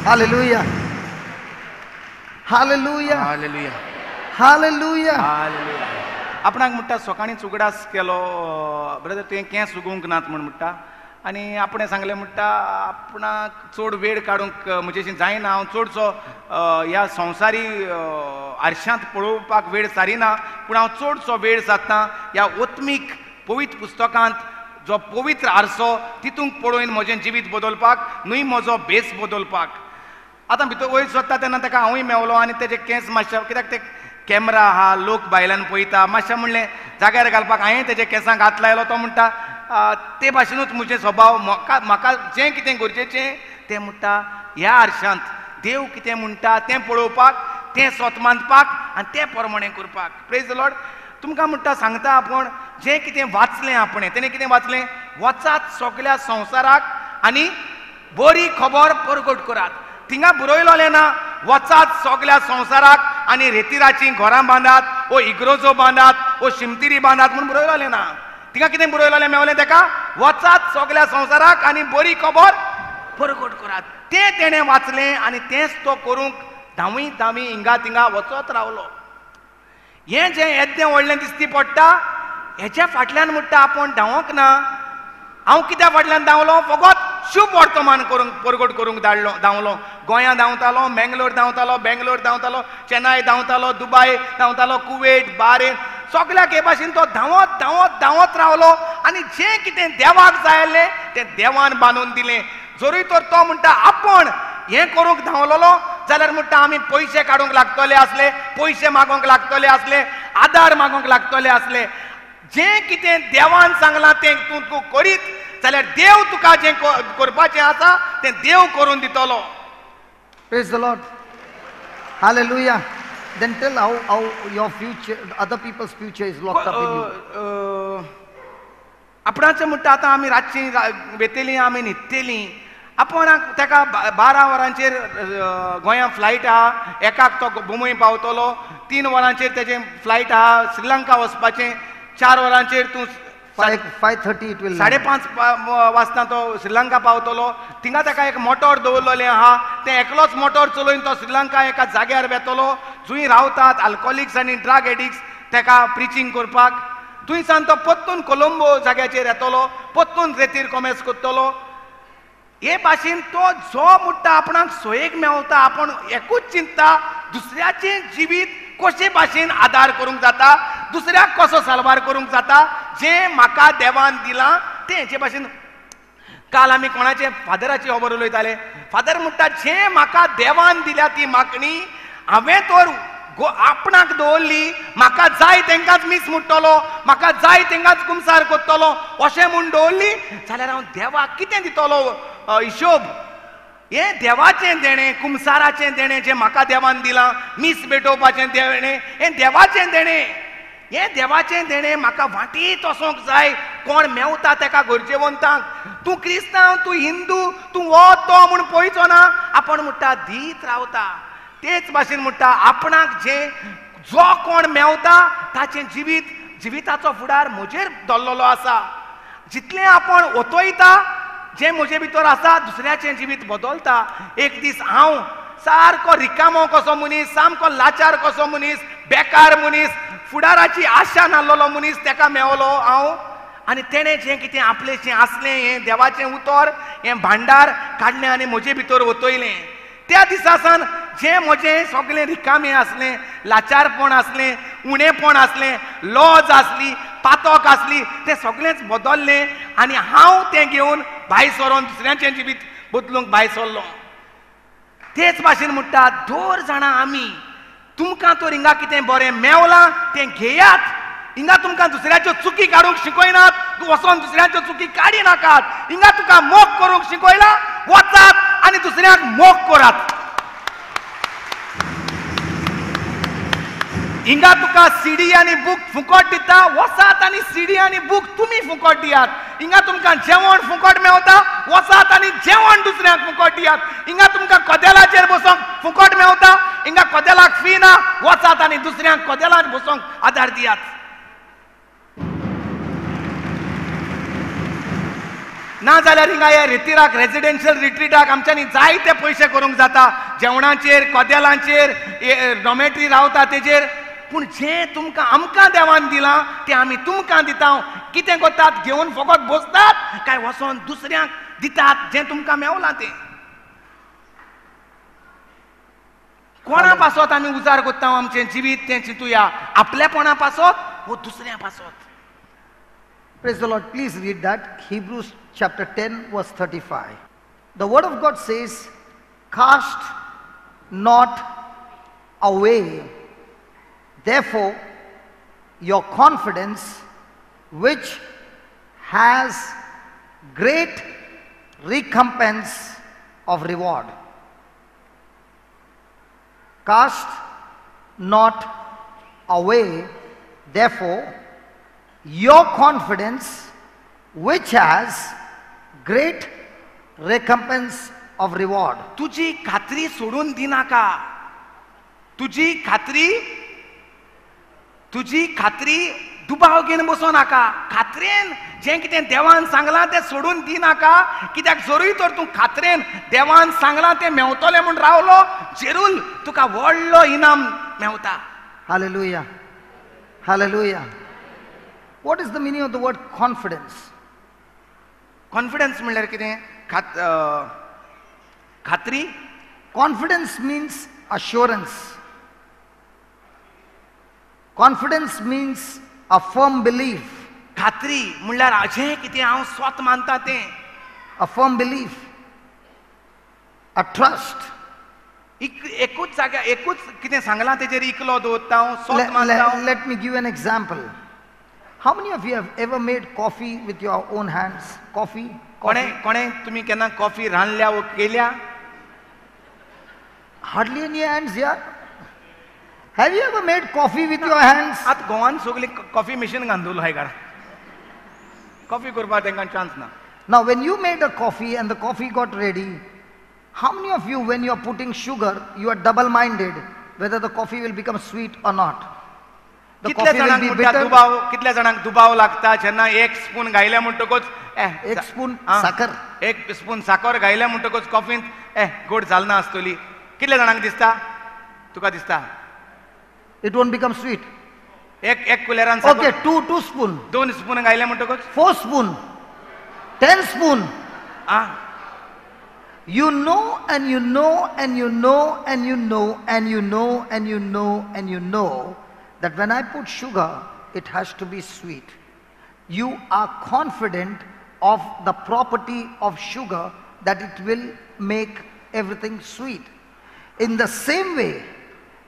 Hallelujah. Hallelujah. Hallelujah. Hallelujah. Hallelujah. आपणाक म्हणटा सकाळींच उगडास केलो ब्रदर तुवें केंस उगोवंक नात म्हण म्हणटा आनी आपणें सांगलें म्हणटा आपणाक चड वेळ काडूंक म्हजेशी जायना हांव चडसो ह्या संवसारी आरशांत पळोवपाक वेळ सारिना पूण हांव चडसो वेळ साधता ह्या ओत्मीक पवित्र पुस्तकांत जो पवित्र आरसो तितूंक पळोवन म्हजें जिवीत बदलपाक न्हय म्हजो भेस बदलपाक आतां भितर वयर सोदता तेन्ना ताका हांवूय मेवलो आनी तेजे केंस मातशे कित्याक ते कॅमेरा आहा लोक भायल्यान पळयता मातशें म्हणलें जाग्यार घालपाक हांवें तेजे केंसांक हात लायलो तो म्हणटा ते भाशेनूच म्हजे स्वभाव म्हाका जें कितें गरजेचें तें म्हणटा ह्या आरशांत देव कितें म्हणटा तें पळोवपाक तें स्वत मानपाक आनी तें प्रमाणें करपाक प्रेज द लॉर्ड तुमकां म्हणटा सांगता आपूण जें कितें वाचलें आपणें तेणें कितें वाचलें वचात सगल्या संवसाराक आनी बरी खबर परगट करात थिंगा बरयलोलें ना वचात सगल्या संवसाराक आनी रेतीराचीं घरां बांदात ओ इग्रोजो बांदात ओ शिमतिरी बांदात म्हूण बरयलोलें ना थिंगा कितें बरयलोलें मेवलें ताका वचात सगल्या संवसाराक आनी बरी खबर परगट करात तें तेणें वाचलें आनी तेंच तो करूंक धांवी धांवी हिंगा थिंगा वचत रावलो हें जें येदें व्हडलें दिसती पडटा हेच्या फाटल्यान म्हणटा आपूण धांवोंक ना हांव कित्या फाटल्यान धांवलो फकत शुभ वर्तमान करूंक परगट करूंक धांवलो गोंया धांवतालो मेंगलोर धांवतालो चेन्नय धांवतालो दुबय धांवतालो कुवेट बारेन सगल्याक हे भाशेन तो धांवत धांवत धांवत रावलो आनी जें कितें देवाक जाय आसलें तें देवान बांदून दिलें जरी तर तो म्हणटा आपूण हें करूंक धांवलोलो जाल्यार म्हणटा आमी पयशे काडूंक लागतले आसले पयशे मागोंक लागतले आसले आदार मागोंक लागतले आसले जें कितें देवान सांगलां तें तूं करीत जाल्यार देव तुका जें करपाचें आसा तें देव करून दितलो Praise the Lord. Hallelujah. Then tell how your future, other people's future is locked up in you. आपणाचें म्हणटा आतां आमी रातचीं वेतेलीं आमी न्हिदतेलीं आपणाक ताका 12 वरांचेर गोंयांत फ्लायट आहा एकाक तो मुंबय पावतलो 3 वरांचेर तेजें फ्लायट आहा श्रीलंका वचपाचें 4 वरांचेर तूं 5:30 it will. 5:30 वाजता तो श्रीलंका पावतलो थिंगा ताका एक मोटोर दवरलेलें आहा तें एकलोच मोटोर चलोवन तो श्रीलंका एका जाग्यार वेतलो जंय रावतात अल्कोहोलिक्स आनी ड्रग एडिक्ट्स ताका प्रिचींग करपाक थंयसान तो परतून कोलंबो जाग्याचेर येतलो परतून रेतीर कॉमेर्स करतलो हे भाशेन तो जो म्हणटा आपणाक सोयेक मेवता आपूण एकूच चिंतता दुसऱ्याचें जिवीत कशे भाशेन आदार करूंक जाता दुसऱ्याक कसो साल्वार करूंक जाता जें म्हाका देवान दिलां तें जे भाशेन काल आमी कोणाचे फादराची खबर उलयताले फादर म्हणटा जें म्हाका देवान दिल्या ती मागणी हांवें तर आपणाक दवरली म्हाका जाय तेंकांच मीस मुट्टलो म्हाका जाय तेंकांच कुमसार करतलो अशें म्हूण दवरली जाल्यार हांव देवाक कितें दितलो हिशोब हें देवाचें देणें कुमसाराचें देणें जें म्हाका देवान दिलां मीस पेटोवपाचें देणें हें देवाचें देणें म्हाका वाटीत वचोंक जाय कोण मेवता ताका गरजेवंतांक तूं क्रिस्तांव तूं हिंदू तूं हो तो म्हूण पळयचो ना आपूण म्हणटा दीत रावता तेच भाशेन म्हणटा आपणाक जें जो कोण मेवता ताचें जिविताचो फुडार म्हजेर दल्लोलो आसा जितलें आपूण ओतोयता जें म्हजे भितर आसा दुसऱ्याचें जिवीत बदलता एक दीस हांव सारको रिकामो कसो मनीस सामको लाचार कसो मनीस बेकार मनीस फुडाराची आशा नासलोलो मनीस ताका मेवलो हांव आनी तेणें जें कितें आपलेचें आसलें हें देवाचें उतर हें भांडार काडलें आनी म्हजे भितर ओतयलें त्या दिसा सावन जें म्हजें सगळें रिकामें आसलें लाचारपण आसलें उणेपण आसलें लॉज आसली पातोक आसली तें सगळेंच बदललें आनी हांव तें घेवन भायर सरोन दुसऱ्याचें जिवीत बदलूंक भायर सरलो तेच भाशेन म्हणटा दोर जाणां आमी तुमकां तर हिंगा कितें बरें मेवलां तें घेयात हिंगा तुमकां दुसऱ्याच्यो चुकी काडूंक शिकयनात तूं वचोन दुसऱ्याच्यो चुकी काडी नाकात हिंगा तुका मोग करूंक शिकयलां वचात आनी दुसऱ्याक मोग करात हिंगा तुका सीडी आनी बूक फुकट दिता वचात आनी सीडी आनी बूक तुमी फुकट दियात हिंगा तुमकां जेवण फुकट मेवता वचात आनी जेवण दुसऱ्याक फुकट दियात हिंगा तुमकां कदेलाचेर बसोंक फुकट मेवता हिंगा कदेलाक फी ना वचात आनी दुसऱ्यांक कदेलार बसोंक आदार दियात ना जाल्यार हिंगा हे रितीराक रेजिडेन्शियल रिट्रीटाक आमच्यांनी जायते पयशे करूंक जाता जेवणाचेर कदेलांचेर डॉमेट्री रावता तेजेर पूण जें तुमकां आमकां देवान दिलां तें आमी तुमकां दिता कितें करतात घेवन फकत बसतात काय वचोन दुसऱ्यांक दितात जें तुमकां मेवलां तें कोणा पासत आमी उजार कोत्ता आमचें जिवीत तें चिंतुया आपल्यापणा पासत वो दुसऱ्या पासत Praise the Lord. Please read that. Hebrews chapter 10 verse 35. The word of God says, cast not away therefore your confidence, which has great recompense of reward. Cast not away therefore your confidence, which has great recompense of reward. तुझी खात्री सोडून दिनाका तुझी खात्री दुबाव घेवन बसो नाका खात्रेन जें कितें देवान सांगलां तें सोडून दिनाका कित्याक जरूय तर तूं खात्रेन देवान सांगलां तें मेवतलें म्हूण रावलो जरूर तुका व्हडलो इनाम Mewat. Hallelujah. Hallelujah. What is the meaning of the word confidence? Confidence म्हणल्यार कितें खात्री. Confidence means assurance. Confidence means a firm belief. खात्री म्हणल्यार जें कितें हांव स्वत मानता तें. A firm belief. A trust. एकूच जाग्यार एकूच कितें सांगलां तेजेर इकलो दवरता हांव स्वत मानता. Let me give you an example. How many of you have ever made coffee with your own hands? Coffee? कोणे तुम्ही केन्ना कॉफी रांदल्या व केल्या? Hardly any hands here. Have you ever made coffee with your hands? आत गोवान सगळी coffee machine घालून हाय घरा कॉफी करपाक तांकां चान्स ना. Now when you made a coffee and the coffee got ready, how many of you when you are putting sugar, you are double minded whether the coffee will become sweet or not? The कितल्या coffee will जाणांक be म्हणटा bitter. कितल्या जाणांक दुबाव लागता जेन्ना एक spoon घायल्या म्हणटकूच एक स्पून साखर. एक स्पून साखर घायल्या म्हणटकूच कॉफीन गोड जालना आसतली. कितल्या जाणांक दिसता तुका दिसता It won't become sweet. एक कुलेरान Okay, two spoon. 2 स्पून घायल्या म्हणटकूच 4 spoon. 10 spoon. You know and you know and you know and you know and you know and you know and you know that when I put sugar, it has to be sweet. You are confident of the property of sugar that it will make everything sweet. In the same way,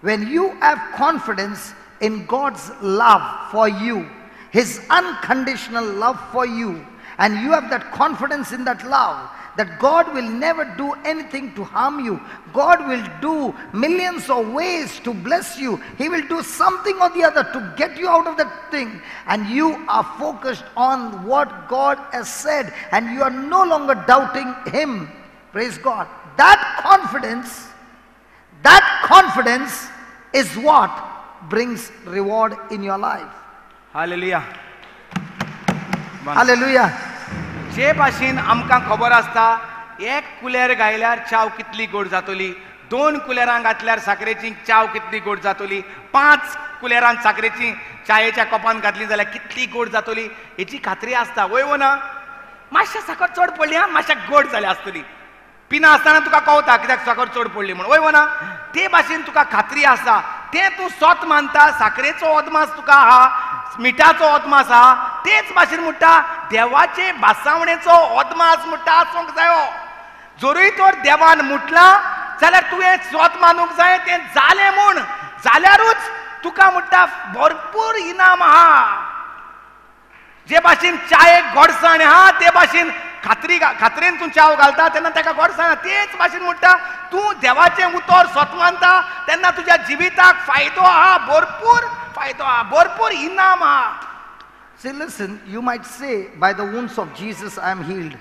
when you have confidence in God's love for you, His unconditional love for you, and you have that confidence in that love, that God will never do anything to harm you. God will do millions of ways to bless you. He will do something or the other to get you out of that thing. And you are focused on what God has said, and you are no longer doubting Him. Praise God. That confidence is what brings reward in your life. Hallelujah. Hallelujah. जे भाशेन आमकां खबर आसता एक कुलेर घायल्यार चाव कितली गोड जातली 2 कुलेरां घातल्यार साखरेची चाव कितली गोड जातली 5 कुलेरां साखरेची चायेच्या कपान घातली जाल्यार कितली गोड जातली हेची खात्री आसता वय वो ना मातशें साखर चड पडली हा मातशें गोड जाली आसतली पिना आसतना तुका कळटा कित्याक साखर चड पडली म्हणून वय वो ना ते भाशेन तुका खात्री आसा तें तूं स्वत मानता साखरेचो अदमास तुका आहा मिठाचो अदमास आहा तेच भाशेन म्हणटा देवाचे बासावणेचो अदमास म्हणटा आसूंक जायो जरूय तर देवान म्हटला जाल्यार तुवें स्वत मानूंक जाय तें जालें म्हूण जाल्यारूच तुका म्हणटा भरपूर इनाम आहा जे भाशेन चायेक गोडसाण आहा ते भाशेन खात्रेन तूं चाव घालता तेन्ना ताका गोडसाण तेच भाशेन म्हणटा तूं देवाचें उतर स्वत मानता तेन्ना तुज्या जिविताक फायदो आहा भरपूर फायदो आहा भरपूर इनाम आहा. See, listen, you might say, by the wounds of Jesus I am healed.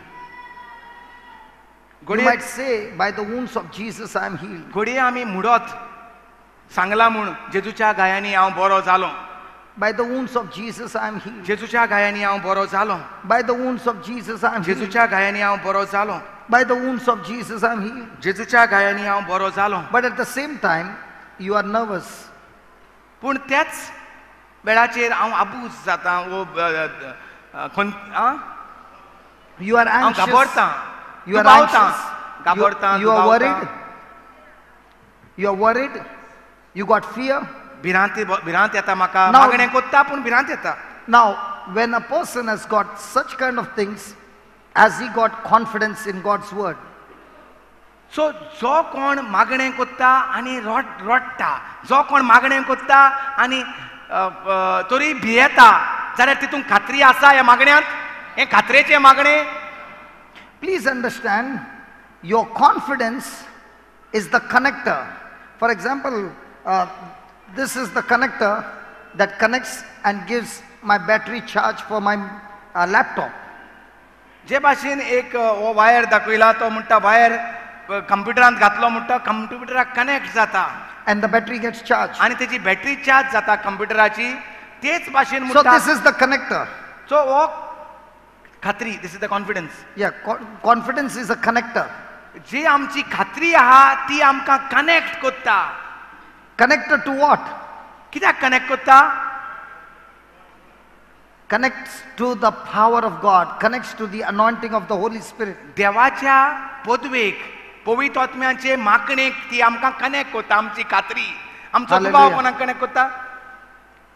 You might say, by the wounds of Jesus I am healed. घडये आमी म्हणत सांगला म्हूण जेजूच्या गायांनी हांव बरो जालो. By the wounds of Jesus I am healed. जेजूच्या गायांनी हांव बरो जालो. By the wounds of Jesus I am healed. जेजूच्या गायांनी हांव बरो जालो. By the wounds of Jesus I am healed. जेजूच्या गायांनी हांव बरो जालो. But at the same time, you are nervous. पूण त्याच वेळाचेर हांव आबूज जाता वो You are हांव anxious. घाबरतां. You are दुबावतां. anxious. घाबरतां. You are दुबावतां. worried. You are worried. You got fear. भिरांत येता म्हाका. Now- मागणें कोत्ता पूण भिरांत येता. Now, when a person has got such kind of things, has he got confidence in God's word? सो जो कोण मागणें कोत्ता आनी रडटा, जो कोण मागणें कोत्ता आनी तरी भियेता, जाल्यार तितून खात्री आसा ह्या मागण्यांत? हें खात्रेचें मागणें? Please understand, your confidence is the connector. For example, this is the connector that connects and gives my battery charge for my laptop. जे भाशेन एक हो वायर दाखयला तो म्हणटा वायर कंप्युटरांत घातलो म्हणटा कंप्युटराक कनेक्ट जाता And the battery gets charged. आनी तेजी बॅटरी चार्ज जाता कंप्युटराची. तेच भाशेन So म्हणटा this is the connector. सो हो खात्री, this is the confidence. Yeah, confidence is a connector. जी आमची खात्री आहा ती आमकां कनेक्ट कोत्ता. Connector to what? कित्याक कनेक्ट कोत्ता? Connects to the power of God, connects to the anointing of the Holy Spirit. देवाच्या पदवेक पवित्र आत्म्याचे मागणेक ती आमकां कनेक्ट कोत्ता. आमची खात्री, आमचो Hallelujah. दुबाव कोणाक कनेक्ट कोत्ता?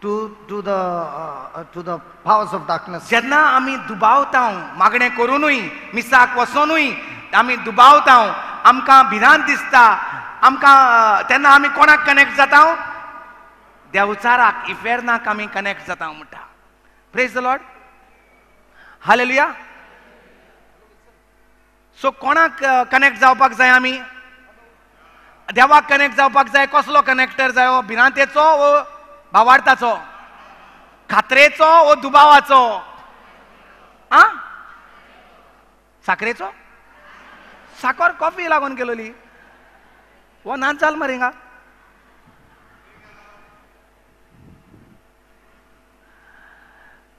To the powers of darkness. जेन्ना आमी दुबावता मागणें करूनय, मिसाक वचोनूय आमी दुबावता, आमकां भिरांत दिसता, आमकां तेन्ना आमी कोणाक कनेक्ट जाता? देवचाराक, इफेर्नाक आमी कनेक्ट जाता म्हणटा. Praise the Lord. हालेलुया. सो कोणाक कनेक्ट जावपाक जाय आमी? देवाक कनेक्ट जावपाक जाय. कसलो कनेक्टर जायो? भिरांतेचो वो भावार्थाचो? खात्रेचो वो दुबावाचो? आ साखरेचो? साखर कॉफी लागून गेलोली वो नाच जाल मरे हिंगा.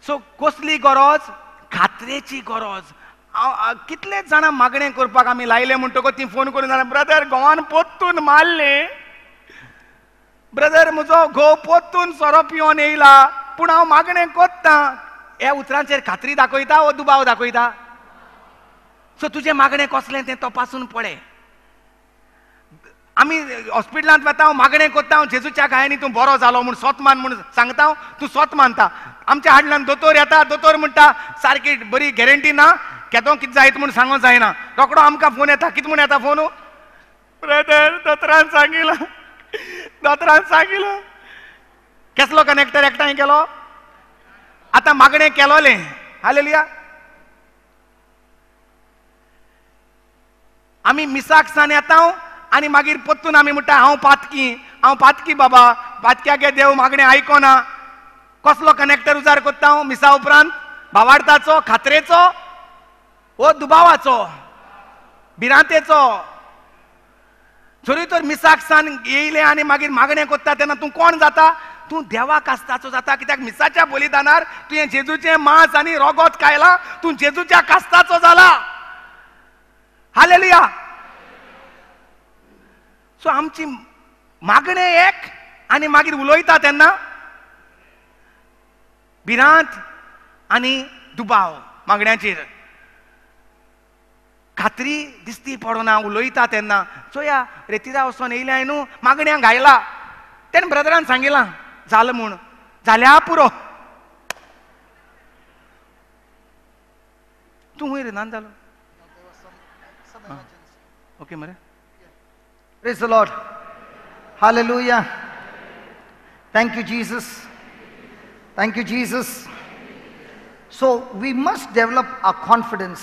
सो कसली गरज? खात्रेची गरज. कितलेच जाणां मागणें करपाक आमी लायले म्हणटकच ती फोन करून जाणां ब्रदर घोवान पोत्तून मारले, ब्रदर म्हजो घोव पोत्तून सोरो पिवन येयला पूण हांव मागणें कोत्तां. ह्या उतरांचेर खात्री दाखयता वो दुबाव दाखयता? सो तुजें मागणें कसलें तें तपासून पळय. आमी हॉस्पिटलांत वता, हांव मागणें कोत्ता, हांव जेजूच्या गायांनी तूं बरो जालो म्हूण स्वत मान म्हूण सांगता, तूं स्वत मानता. आमच्या हाडल्यान दोतोर येता, दोतोर म्हणटा सारकी बरी गॅरंटी ना, केदो कितें जायत म्हूण सांगूंक जायना. रोकडो आमकां फोन येता. कितें म्हूण येता फोन? ब्रदर दोतोरान सांगिल्लो. कसलो कनेक्टर एकठांय केलो? आतां मागणें केलोलें. हालेलुया. आमी मिसाकसान येता आनी मागीर पोत्तून आमी म्हणटा हांव पातकी बाबा, पातक्यागे देव मागणें आयकोना. कसलो कनेक्टर उजार कोत्ता हांव मिसा उपरांत? भावार्थाचो, खात्रेचो वो दुबावाचो, भिरांतेचो? जरी तर मिसाकसान येयले आनी मागीर मागणें कोत्ता तेन्ना तूं कोण जाता? तूं देवा कास्ताचो जाता. कित्याक मिसाच्या बलिदानार तुवें जेजूचें मांस आनी रोगोत खायला, तूं जेजूच्या कास्ताचो जाला. हालेलुया. सो आमची मागणें एक आनी मागीर उलोयता तेन्ना भिरांत आनी दुबाव मागण्याचेर. खात्री दिसती पडना उलोयता तेन्ना. चोया रेतीदा वचोन येयल्या न्हू, मागण्यांक घायला. तेणें ब्रदरान सांगिलां जालें म्हूण. जाल्या पुरो. तूं हूंय रे नान जालो. ओके मरे. Praise the Lord. Hallelujah. Thank you, Jesus. Thank you, Jesus. So we must develop our confidence.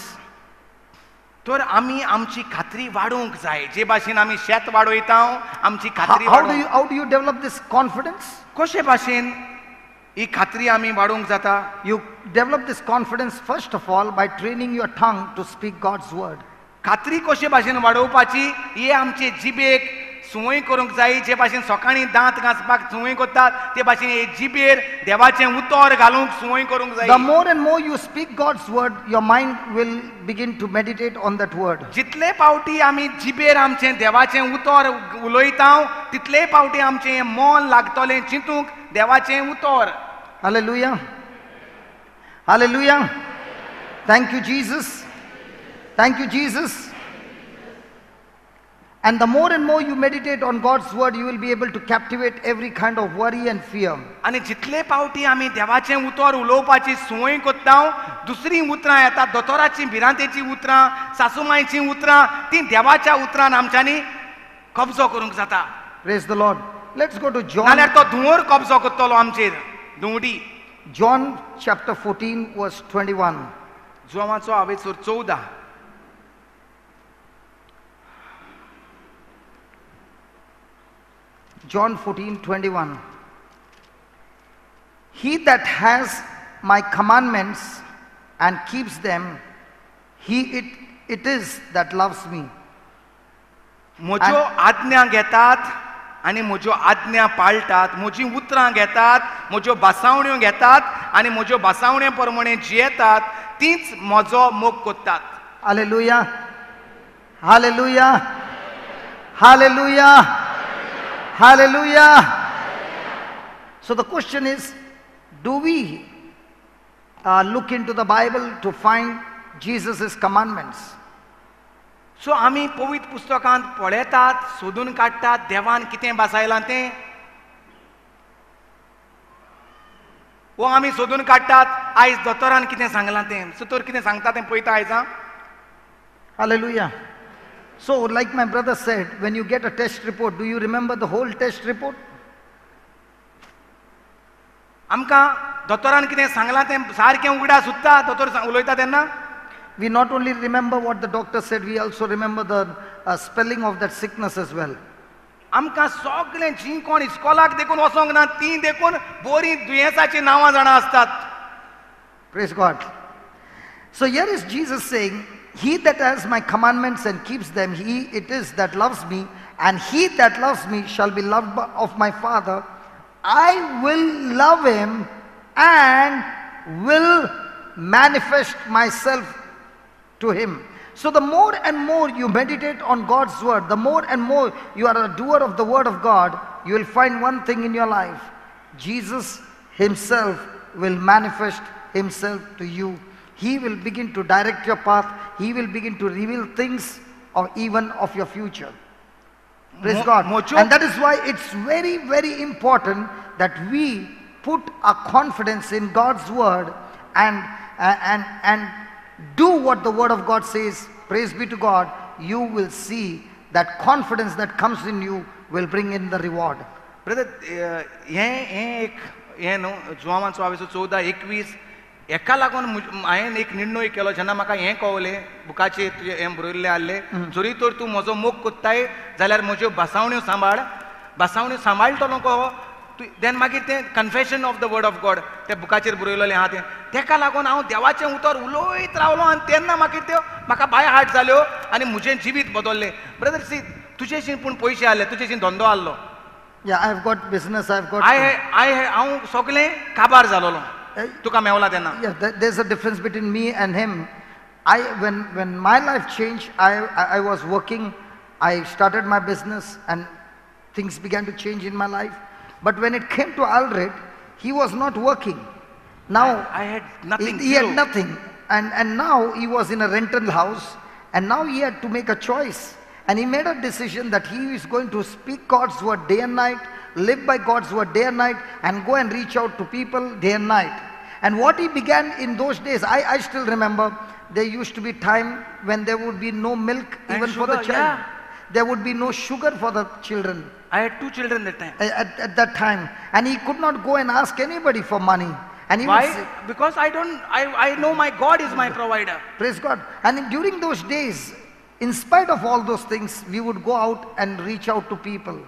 तर आमी आमची खात्री वाडोवंक जाय. जे भाशेन आमी शेत वाडयता आमची खात्री How do you develop this confidence? कशे भाशेन ही खात्री आमी वाडोवंक जाता? You develop this confidence first of all by training your tongue to speak God's word. खात्री कशे भाशेन वाडोवपाची? हे आमचे जिबेक सुवय करूंक जाय जे भाशेन सकाळीं दांत घासपाक सुवय करतात ते भाशेन एक जिबेर देवाचें उतर घालूंक सुवय करूंक जाय. The more and more you speak God's word, your mind will begin to meditate on that word. जितले पावटी आमी जिबेर आमचें देवाचें उतर उलयता तितले पावटी आमचें मन लागतलें चिंतूंक देवाचें उतर. Hallelujah. Hallelujah. Thank you, Jesus. Thank you, Jesus. And the more and more you meditate on God's word, you will be able to captivate every kind of worry and fear. आनी जितले पावटी आमी देवाचें उतर उलोवपाची संवय करता दुसरी उतरां येतात दोतोराची भिरांतेची उतरां सासूमांयची उतरां ती देवाच्या उतरान आमच्यांनी कब्जो करूंक जाता. Praise the Lord. Let's go to John. नाल्यार तो धुंवर कब्जो करतलो आमचेर धुंवडी. John chapter 14 verse 21. जोवाचो हावेसूर 14. John 14:21. He that has my commandments and keeps them, it is that loves me. म्हज्यो आज्ञा घेतात आनी म्हज्यो आज्ञा पाळटात, म्हजी उतरां घेतात, म्हज्यो बासावण्यो घेतात आनी म्हज्यो बासावण्या प्रमाणे जियेतात तीच म्हजो मोग कोत्तात. Hallelujah. Hallelujah. Hallelujah. Hallelujah. So the question is, do we look into the Bible to find Jesus' commandments? सो आमी पवित्र पुस्तकांत पळयतात सोदून काडटात देवान कितें बसयलां तें वो आमी सोदून काडटात आयज दोतोरान कितें सांगलां तें सुतोर कितें सांगता तें पळयता आयज. Hallelujah. So like my brother said, when you get a test report, do you remember the whole test report? आमकां दोतोरान कितें सांगलां तें सारकें उगड्या सुद्दां दोतोर उलयता तेन्ना We not only remember what the doctor said, we also remember the spelling of that sickness as well. आमकां सगळें जीं कोण इस्कॉलाक देखून वचोंक ना तीं देखून बरीं दुयेंसाचीं नांवां जाणां असतात. Praise God. So here is Jesus saying, he that has my commandments and keeps them, he it is that loves me, and he that loves me shall be loved of my Father. I will love him and will manifest myself to him. So the more and more you meditate on God's word, the more and more you are a doer of the word of God, you will find one thing in your life. Jesus himself will manifest himself to you. He will begin to direct your path. He will begin to reveal things of even of your future. Praise God. And that is why it's very, very important that we put our confidence in God's word and do what the word of God says. Praise be to God. You will see that confidence that comes in you will bring in the reward. Brother, हें न्हू जुवामाचो हांवें 14:21 हेका लागून हांवें एक निर्णय केलो जेन्ना म्हाका हें कळलें बुकाचेर तुजें हें बरयल्लें आसलें जरी तर तूं म्हजो मोग कोत्ताय जाल्यार म्हज्यो बासावण्यो सांबाळटलो नको देन मागीर तें confession of the word of God त्या बुकाचेर बरयलेलें आहा तें तेका लागून हांव देवाचें उतर उलयत रावलो आनी तेन्ना मागीर त्यो म्हाका बाय हार्ट जाल्यो आनी म्हजें जिवीत बदललें. ब्रदर सी तुजेशीं पूण पयशे आहले तुजेशीं धंदो आहलो. Yeah, I have got business, I have got... हांव सगळें काबार जालोलो तुका मेवला तेन्ना. Yeah, there's a difference between me and him. When my life changed, I was working, I started my business and things began to change in my life. But when it came to Alred, he was not working. Now I had nothing. He had nothing, and now he was in a rental house, and now he had to make a choice. And he made a decision that he is going to speak God's word day and night, live by God's word day and night, and go and reach out to people day and night. And what he began in those days, I still remember, there used to be time when there would be no milk even for the child. Yeah. There would be no sugar for the children. I had 2 children that time. At that time. And he could not go and ask anybody for money. And he why? Because I know my God is my provider. Praise God. And during those days, in spite of all those things, we would go out and reach out to people.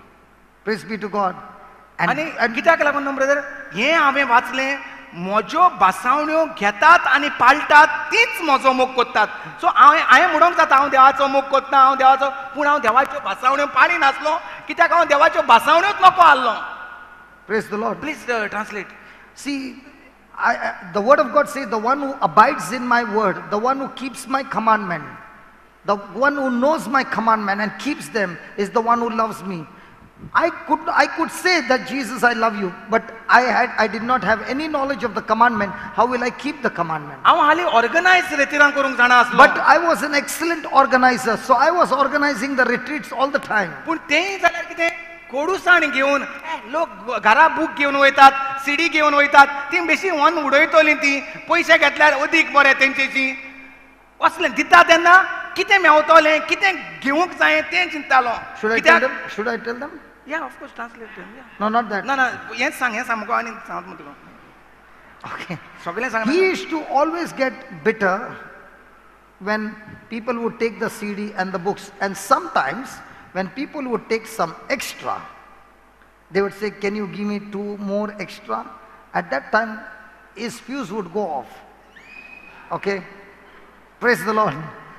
Praise be to God. And कित्याक लागून न्हू brother हें हांवें वाचलें म्हज्यो बासावण्यो घेतात आनी पाळटात तीच म्हजो मोग कोत्तात. सो हांवें म्हणूंक जाता हांव देवाचो मोग कोत्ता हांव देवाचो पूण हांव देवाच्यो बासावण्यो पाळी नासलो कित्याक हांव देवाच्यो भासावण्योच नको आसलो. Praise the Lord. Please translate. See, the word of God says, the one who abides in my word, the one who keeps my commandment, the one who knows my commandment and keeps them is the one who loves me. I could say that Jesus, I love you, but I did not have any knowledge of the commandment. How will I keep the commandment? हांव हालीं organise रितीरां करूंक जाणा आसलो. But I was an excellent organizer, so I was organizing the retreats all the time. पूण तेंय जाल्यार कितें कोडूसाण घेवन लोक घरा बूक घेवन वयतात, सीडी घेवन वयतात, ती बेशी वन उडयतलीं ती, पयशे घेतल्यार अदीक बरें तेंचेची. असलें दिता तेन्ना कितें मेवतलें, कितें घेवंक जाय तें चिंतालो. Should I tell them? Should I tell them? या of course translate. No, not that. ना ना हेंच सांग मुगो आनी सांगत मग तुका. Okay. सगळें सांग. He used to always get bitter when people would take the CD and the books, and sometimes when people would take some extra, they would say, can you give me 2 more extra? At that time, his fuse would go off. Okay? Praise the Lord.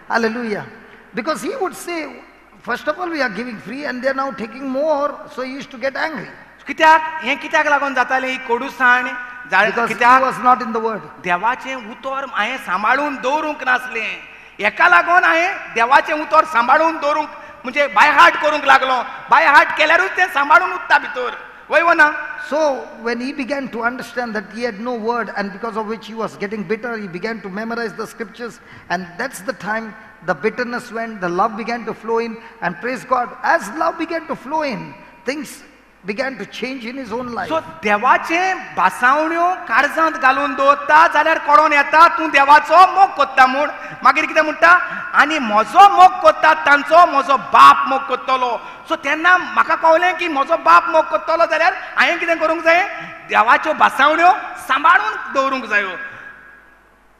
Hallelujah. Because he would say, first of all, we are giving free and they are now taking more, so he used to get angry. कित्याक हें कित्याक लागून जातालें ही कोडूसाण? Because he कित्याक was not in the word. देवाचें उतर हांवें सांबाळून दवरूंक नासलें. हेका लागून हांवें देवाचें उतर सांबाळून दवरूंक म्हणजे बाय हार्ट करूंक लागलो. बाय हार्ट केल्यारूच तें सांबाळून उरता भितर. वय ना? So when he began to understand that he had no word, and because of which he was getting bitter, he began to memorize the scriptures, and that's the time the bitterness went, the love began to flow in, and praise God, as love began to flow in, things began to change in his own life. सो देवाचें भासावण्यो काळजांत घालून दवरता जाल्यार कळोन येता तूं देवाचो मोग कोत्ता म्हूण. मागीर कितें म्हणटा, आनी म्हजो मोग कोत्ता तांचो म्हजो बाप मोग कोत्तलो. सो तेन्ना म्हाका कळलें की म्हजो बाप मोग कोत्तलो जाल्यार हांवें कितें करूंक जाय, देवाच्यो भासावण्यो सांबाळून दवरूंक जायो.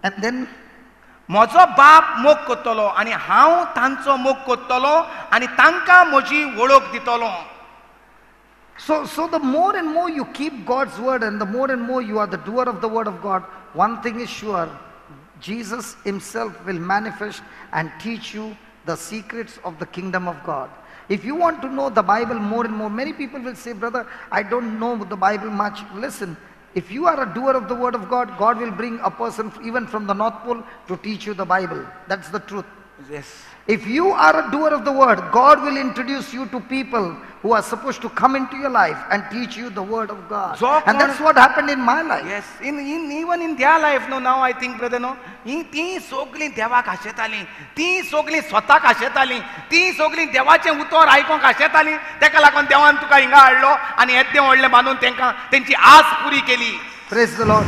And then म्हजो बाप मोग कोत्तलो आनी हांव तांचो मोग कोत्तलो आनी तांकां म्हजी वळख दितलो. So the more and more you keep God's word, and the more and more you are the doer of the word of God, one thing is sure, Jesus himself will manifest and teach you the secrets of the kingdom of God. If you want to know the Bible more and more, many people will say, brother, I don't know the Bible much. Listen, if you are a doer of the word of God, God will bring a person even from the North Pole to teach you the Bible. That's the truth. Yes. If you are a doer of the word, God will introduce you to people who are supposed to come into your life and teach you the word of God. And that's what happened in my life. Yes, even in their life, no, now I think, brother, no, ती सगळीं देवाक आशेतालीं, ती सगळीं स्वताक आशेतालीं, ती सगळीं देवाचें उतर आयकोंक आशेतालीं. तेका लागून देवान तुका हिंगा हाडलो आनी येदें व्हडलें बांदून तेंकां तेंची आस पुरी केली. Praise the Lord.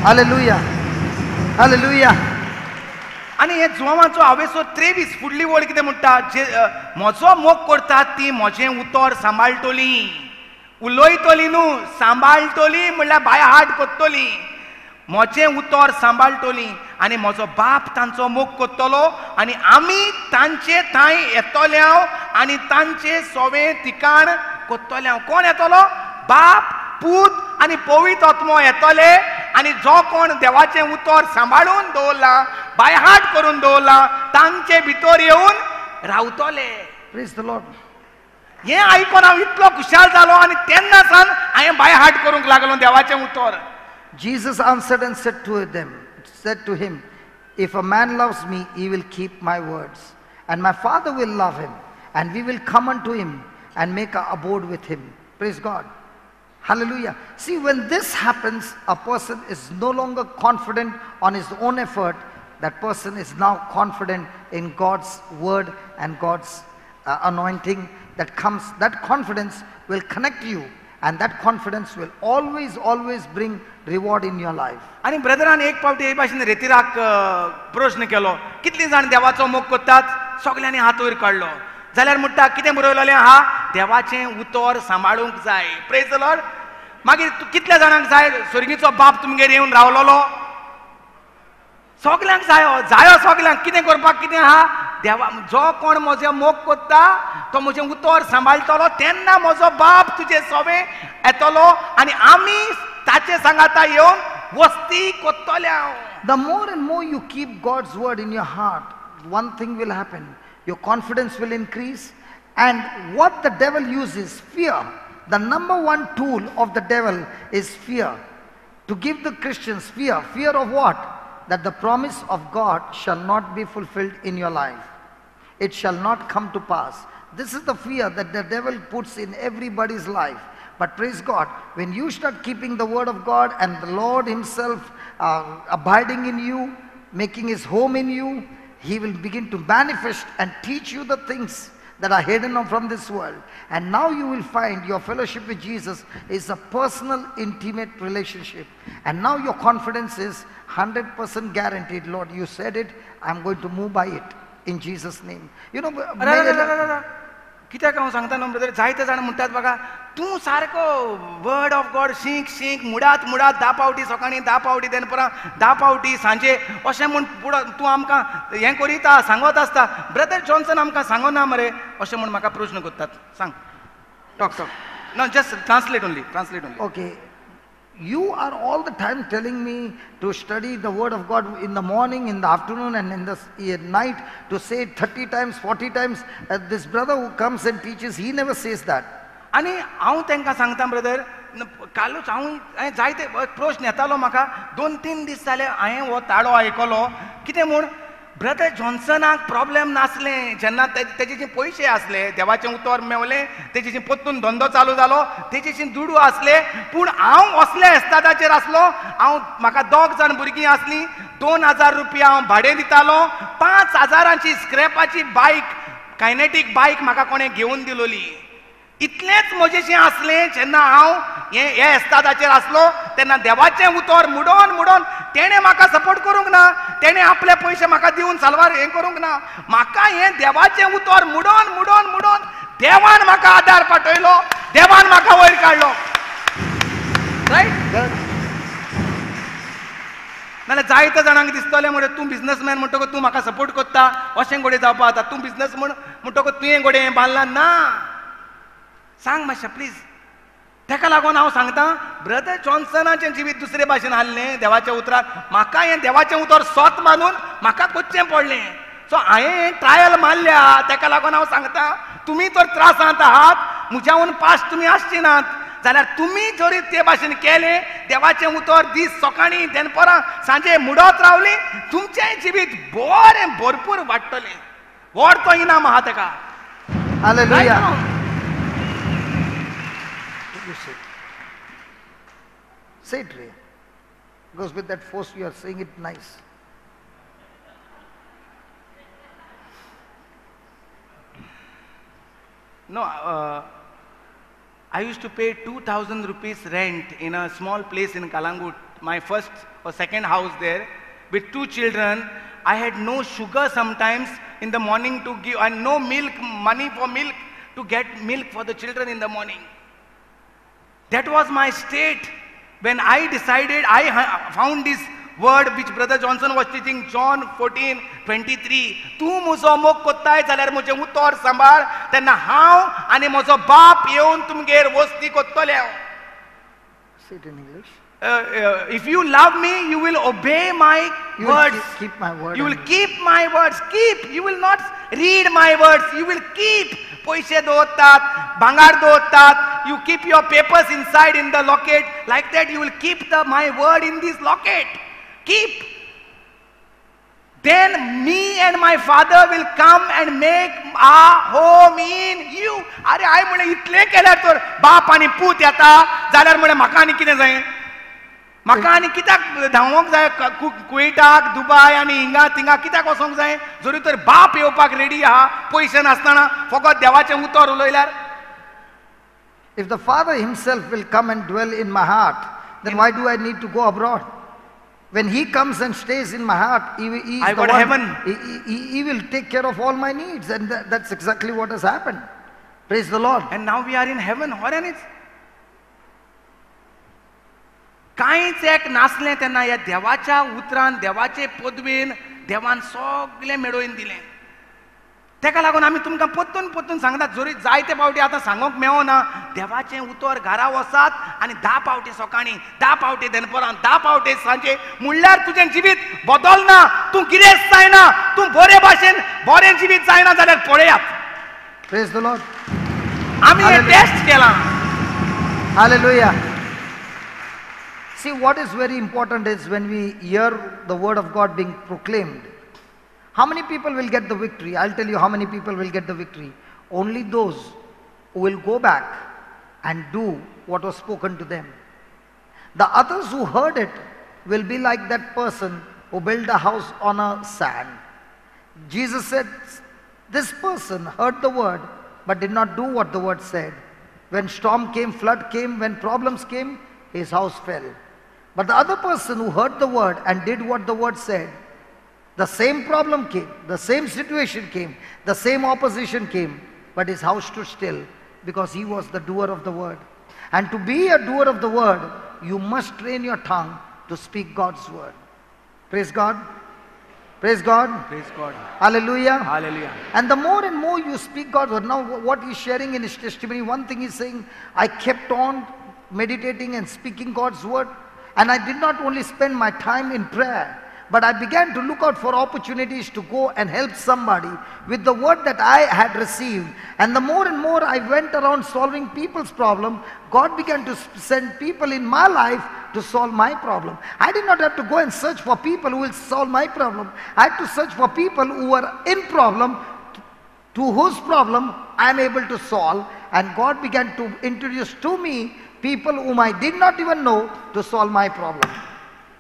Hallelujah. Hallelujah. आनी हे जुवांचो हांवेसो 23 फुडली वळ कितें म्हणटा, जे म्हजो मोग करतात ती म्हजें उतर सांबाळटलीं. उलयतलीं न्हू, सांबाळटलीं म्हणल्यार बाय हार्ट कोत्तलीं. म्हजें उतर सांबाळटलीं आनी म्हजो बाप तांचो मोग कोत्तलो आनी आमी तांचे थंय येतोल्यांव आनी तांचे सवें ठिकाण कोत्तोल्यांव. कोण येतलो? बाप, पूत आनी पवित्र आत्मो येतले आनी जो कोण देवाचें उतर सांबाळून दवरला, बाय हार्ट करून दवरला, तांचे भितर येवन रावतले. Praise the Lord. हें आयकोन हांव इतलो खुशाल जालो आनी तेन्ना सावन हांवें बाय हार्ट करूंक लागलो देवाचें उतर. Jesus answered and said to him, if a man loves me, he will keep my words, and my Father will love him, and we will come unto him and make our abode with him. Praise God. Hallelujah. See, when this happens, a person is no longer confident on his own effort. That person is now confident in God's word and God's anointing that comes. That confidence will connect you, and that confidence will always bring reward in your life. आनी brethren एक फावटी हे भाशेन रेतीराक प्रश्न केलो, कितलीं जाण देवाचो मोग कोत्तात? सगल्यांनी हात वयर काडलो. जाल्यार म्हणटा, कितें बरयलेलें आहा? देवाचें उतर सांबाळूंक जाय. Praise the Lord. मागीर कितल्या जाणांक जाय स्वर्गीचो बाप तुमगेर येवन रावलोलो? सगल्यांक जायो सगल्यांक. कितें करपाक कितें आहा? देवा जो कोण म्हजें मोग कोत्ता तो म्हजें उतर सांबाळटलो, तेन्ना म्हजो बाप तुजें सवें येतलो आनी आमी ताचे सांगाता येवन वस्ती कोत्तोल्यांव. The more and more you keep God's word in your heart, one thing will happen. Your confidence will increase, And what the devil uses, fear. The number one tool of the devil is fear. To give the Christians fear. Fear of what? That the promise of God shall not be fulfilled in your life. It shall not come to pass. This is the fear that the devil puts in everybody's life. But praise God, when you start keeping the word of God and the Lord himself abiding in you, making his home in you, he will begin to manifest and teach you the things that are hidden from this world. And now you will find your fellowship with Jesus is a personal, intimate relationship. And now your confidence is 100% guaranteed. Lord, you said it, I'm going to move by it in Jesus' name. You know, कित्याक हांव सांगता न्हू brother, जायते जाण म्हणटात बघा, तूं सारको वर्ड ऑफ गॉड शीक शीक मुडात मुडात 10 पावटी सकाळीं 10 पावटी दनपरां 10 पावटी सांजे अशें म्हूण तूं आमकां हें करीता सांगत आसता. ब्रदर जॉन्सन आमकां सांगना मरे अशें म्हूण म्हाका प्रश्न करतात. सांग, talk no, just translate only. Okay. You are all the time telling me to study the word of God in the morning, in the afternoon, and in the night, to say it 30 times, 40 times. This brother who comes and teaches, he never says that. आनी हांव तांकां सांगता brother, कालूच हांवें जायते प्रश्न येतालो म्हाका, 2-3 दीस जाले हांवें हो ताळो आयकलो. कितें म्हूण, ब्रदर जॉन्सनाक प्रॉब्लेम नासलें जेन्ना तेजे जे पयशे आसले, देवाचें उतर मेवलें, तेजे जे परतून धंदो चालू जालो, तेजे जे दुडू आसले, पूण हांव असल्या एस्तादाचेर आसलो. म्हाका 2 जाण भुरगीं आसलीं, 2000 रुपया हांव भाडें दितालो, 5000ची स्क्रॅपाची बायक, कायनेटीक बायक म्हाका कोणें घेवन दिलोली. इतलेंच म्हजेशें आसलें जेन्ना हांव हे एस्तादाचेर आसलो तेन्ना देवाचें उतर मुडोन मुडोन तेणें म्हाका सपोर्ट करूंक ना, तेणें आपले पयशे म्हाका दिवन साल्वार हें करूंक ना. म्हाका हें देवाचें उतर मुडोन मुडोन मुडोन देवान म्हाका आदार पाठयलो, देवान म्हाका वयर काडलो. रायट? नाल्यार जायते जाणांक दिसतलें म्हणटा तूं बिझनसमॅन म्हणटकच तूं म्हाका सपोर्ट करता, अशें घोडे जावपा जाता. तूं बिझनस म्हणटकच तुवें घोडे हें बांदलां ना. सांग मातशें प्लीज. ताका लागून हांव सांगता, ब्रदर जॉन्सनाचें जिवीत दुसरे भाशेन आहलें देवाच्या उतरार. म्हाका हें देवाचें उतर सोत मानून म्हाका कोच्चें पडलें. सो हांवें हें ट्रायल मारल्या. ताका लागून हांव सांगता, तुमी तर त्रासांत आहात, म्हज्याहून पास्ट तुमी आसची नात, जाल्यार तुमी जरी ते भाशेन केलें, देवाचें उतर दीस सकाळीं दनपरां सांजे मुडत रावलीं, तुमचें जिवीत बरें भरपूर वाडटलें. व्हड तो इनाम आहा ताका. Hallelujah. Say it, Ray. Because with that force you are saying it nice. No, I used to pay 2000 rupees rent in a small place in Kalangut, my first or second house there, with 2 children. I had no sugar sometimes in the morning to give, and no milk, money for milk, to get milk for the children in the morning. That was my state. When I decided, I found this word which Brother Johnson was teaching, John 14:23. तूं म्हजो मोग कोत्ताय जाल्यार म्हजें उतर सांबाळ, तेन्ना हांव आनी म्हजो बाप येवन तुमगेर वस्ती कोत्तले. Say it in English. If you love me, you will obey my words. Keep my word. You will keep my words. Keep. You will not read my words. You will keep. पैसे दवरतात, भांगार दवरतात. You keep your papers inside in the locket. Like that, you will keep my word in this locket. Keep. Then me and my father will come and make our home in you. अरे हाय म्हणे इतले केल्यार तर बाप आनी पूत येता, जाल्यार म्हणे म्हाका आनी कितें जाय? म्हाका आनी कित्याक धांवोंक जाय कुवेटाक, दुबय आनी हिंगा थिंगा कित्याक वचोंक जाय? जरी तर बाप येवपाक रेडी आहा, पयशे नासतना फकत देवाचें उतर उलयल्यार. If the Father himself will come and dwell in my heart, then why do I need to go abroad? When he comes and stays in my heart, he I got heaven. He will take care of all my needs, and that's exactly what has happened. Praise the Lord. And now we are in heaven. Horanis. कांयच एक नासलें तेन्ना ह्या देवाच्या उतरान, देवाचे पदवेन देवान सगळें मेळोवन दिलें. ताका लागून आमी तुमकां परतून परतून सांगतात, जरी जायते फावटी आतां सांगोंक मेळना, देवाचें उतर घरा वचात आनी 10 पावटी सकाळीं, 10 पावटी दनपरां, 10 पावटी सांजे म्हणल्यार तुजें जिवीत बदलना, तूं कितेंच जायना, तूं बरे भाशेन बरें जिवीत जायना जाल्यार पळयात. Praise the Lord. आम्ही हे Hallelujah. टेस्ट केला. Hallelujah. See, what is very important is when we hear the word of God being proclaimed, how many people will get the victory? I'll tell you how many people will get the victory. Only those who will go back and do what was spoken to them. The others who heard it will be like that person who built a house on a sand. Jesus said, this person heard the word but did not do what the word said. When storm came, flood came, when problems came, his house fell. But the other person who heard the word and did what the word said, the same problem came, the same situation came, the same opposition came, but his house stood still because he was the doer of the word. And to be a doer of the word, you must train your tongue to speak God's word. Praise God. Praise God. Praise God. Hallelujah. Hallelujah. And the more and more you speak God's word, now what he's sharing in his testimony, one thing he's saying, I kept on meditating and speaking God's word, and I did not only spend my time in prayer, but I began to look out for opportunities to go and help somebody with the word that I had received. And the more and more I went around solving people's problem, God began to send people in my life to solve my problem. I did not have to go and search for people who will solve my problem. I had to search for people who were in problem, to whose problem I am able to solve. And God began to introduce to me people whom I did not even know to solve my problem.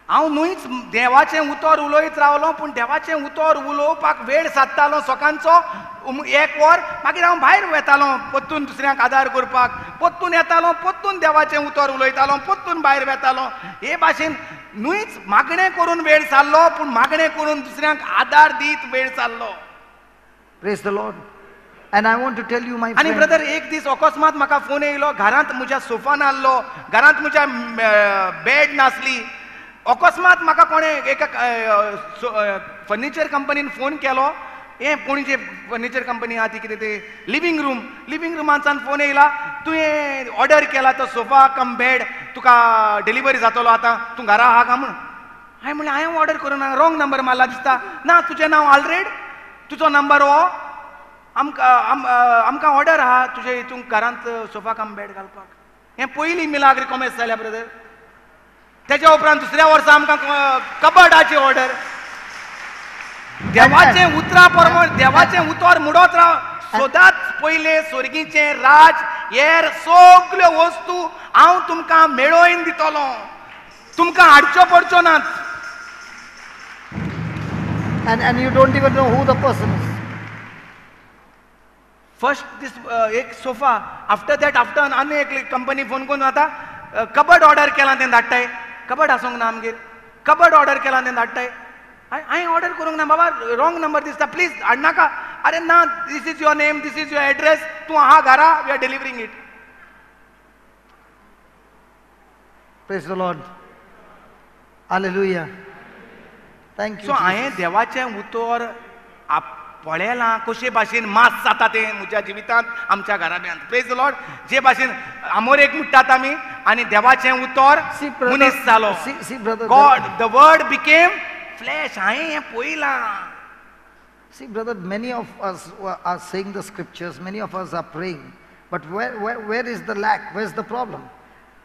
हांव न्हूच देवाचें उतर उलयत रावलो, पूण देवाचें उतर उलोवपाक वेळ सादतालो सकाळचो 1 वर, मागीर हांव भायर वेतालो परतून दुसऱ्यांक आदार करपाक, परतून येतालो, परतून देवाचें उतर उलयतालो, परतून भायर वेतालो. हे भाशेन न्हूच मागणें करून वेळ चाललो, पूण मागणें करून दुसऱ्यांक आदार दीत वेळ चाललो. Praise the Lord. And I want to tell you, my आनी friend, ब्रदर, एक दीस अकस्मात म्हाका फोन येयलो. घरांत म्हज्या सोफा नासलो, घरांत म्हज्या बेड नासली. अकस्मात म्हाका कोणें एका फर्निचर कंपनीन फोन केलो. हे पणजे फर्निचर कंपनी आहा ती, कितें ते लिव्हिंग रुमांतल्यान फोन येयला, तुवें ऑर्डर केला तो सोफा कम बेड, तुका डिलिव्हरी जातलो आतां, तूं घरा आहा काय म्हूण. हांवें म्हणलें हांवें ऑर्डर करूं ना, रॉंग नंबर मारला दिसता. ना, तुजें नांव ऑलरेडी, तुजो नंबर हो, आमकां ऑर्डर आहा तुजे हितून घरांत सोफा कम बेड घालपाक. हें पयली मिलाग्री कॉमेर्स जाल्या ब्रदर. त्याच्या उपरांत दुसऱ्या वर्सा आमकां कबडाची ऑर्डर. देवाचें उतरा प्रमाण देवाचें उतर म्हणत राव. सदांच पयले स्वर्गीचें राज, हेर सगल्यो वस्तू हांव तुमकां मेळोवन दितलो, तुमकां हाडच्यो पडच्यो नात. and you don't even know who the person is. First दीस एक सोफा, आफ्टर आनी एक कंपनी फोन करून आता कबड ऑर्डर केला तें धाडटाय. कबड आसूंक ना आमगेर, कबड ऑर्डर केला तें धाडटाय. हांवें ऑर्डर करूंक ना बाबा, रॉंग नंबर दिसता, प्लीज हाडनाका. अरे ना, this is your name, this is your address, तूं आहा घरा, we are delivering it. Praise the Lord. Hallelujah. Thank you. So हांवें देवाचें उतर पळयलां कशे भाशेन मास जाता तें म्हज्या जिवितांत, आमच्या घराब्यांत. Praise the Lord. जे भाशेन आमोरेक म्हणटात आमी, आनी देवाचें उतर See, brother, मनीस जालो. see, brother, God, the word became flash. हांवें हें पळयलां. see, brother, many of us are saying the scriptures, many of us are praying, but where is the lack? Where's the problem?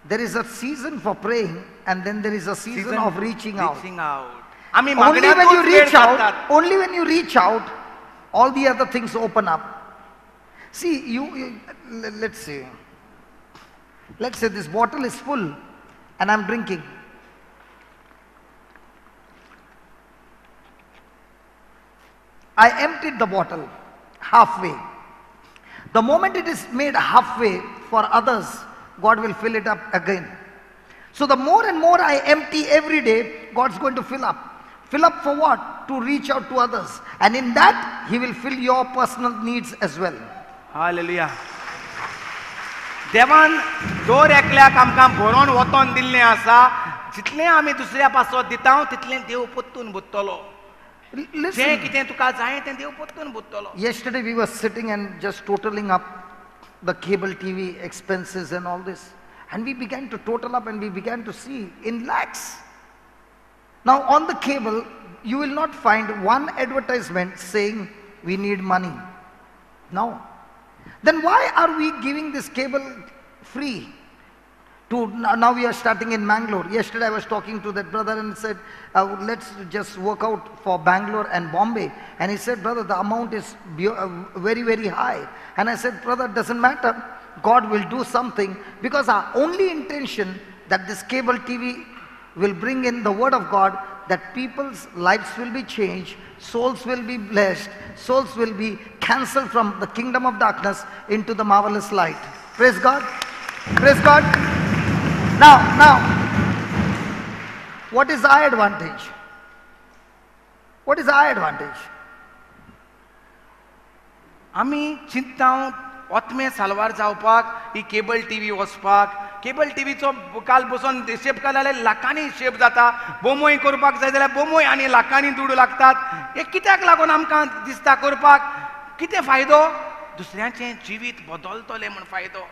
There is a season for praying, and then there is a season of reaching out. आमी Only when you मागण्यांतूच वेळ reach out, काडटात. only when you reach out, all the other things open up. See, let's say this bottle is full and I'm drinking. I emptied the bottle halfway. The moment it is made halfway for others, God will fill it up again. So the more and more I empty every day, God's going to fill up. Fill up for what? To reach out to others. And in that, He will fill your personal needs as well. Hallelujah. देवान दर एकल्याक आमकां भरोन वतन दिल्लें आसा. जितलें आमी दुसऱ्या पासत दिता तितलें देव परतून भरतलो. जें Listen, कितें तुका जाय तें देव परतून भरतलो. yesterday we were sitting and just totaling up the cable TV expenses and all this. And we began to total up and we began to see in lakhs. Now on the cable, you will not find one advertisement saying we need money. No. Then why are we giving this cable free? Now we are starting in Mangalore. Yesterday I was talking to that brother and said, let's just work out for Bangalore and Bombay. And he said, brother, the amount is very, very high. And I said, brother, it doesn't matter. God will do something, because our only intention that this cable TV will bring in the word of God, that people's lives will be changed, souls will be blessed, souls will be cancelled from the kingdom of darkness into the marvelous light. Praise God. Praise God. Now, what is our advantage? What is our advantage? आमी चिंताव ओतमे सालवार जावपाक ही cable TV वचपाक cable टीव्हीचो काल बसून shape काडल्यार लाखांनी shape जाता बोमोय करपाक जाय जाल्यार बोमोय आनी लाखांनी दुडू लागतात हे कित्याक लागून आमकां दिसता करपाक कितें फायदो दुसऱ्याचें जिवीत बदलतलें म्हण फायदो